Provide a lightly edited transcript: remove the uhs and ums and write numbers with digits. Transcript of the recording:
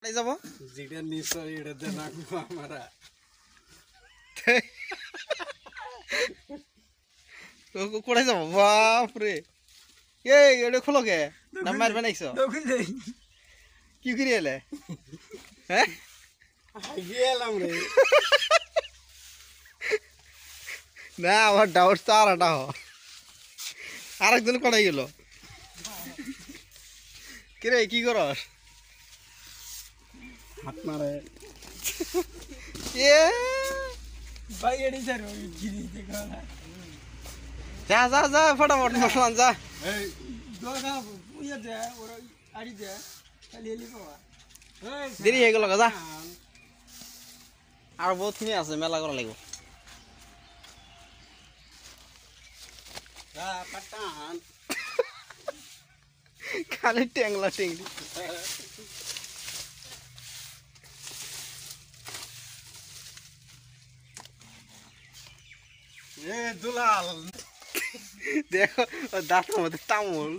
কোথায় যাব যেটা নিশ্চয় এটাতে রাখবো আমরা কোথায় যাব বাপরে এটা খোলো কে না মারবে নাইছো কি করে এলে হ্যাঁ গেলাম রে না আমার ডাউট তো আরেকজন কোথায় গেল কিরে কি করস হাত মারে এ ভাই এডি স্যার গিরি দেখো যা যা যা ফটাফট মশলান যা এই দোগা পুয়া দে ওর আড়ি দে খালি এলি পাওয়া দেরি হয়ে গেল যা আর বহুত খিনি আছে মেলা করা লাগবে যা পাটান খালি টেংলা টেংলি এ দুলাল দেখো দাঁতের মধ্যে তামুল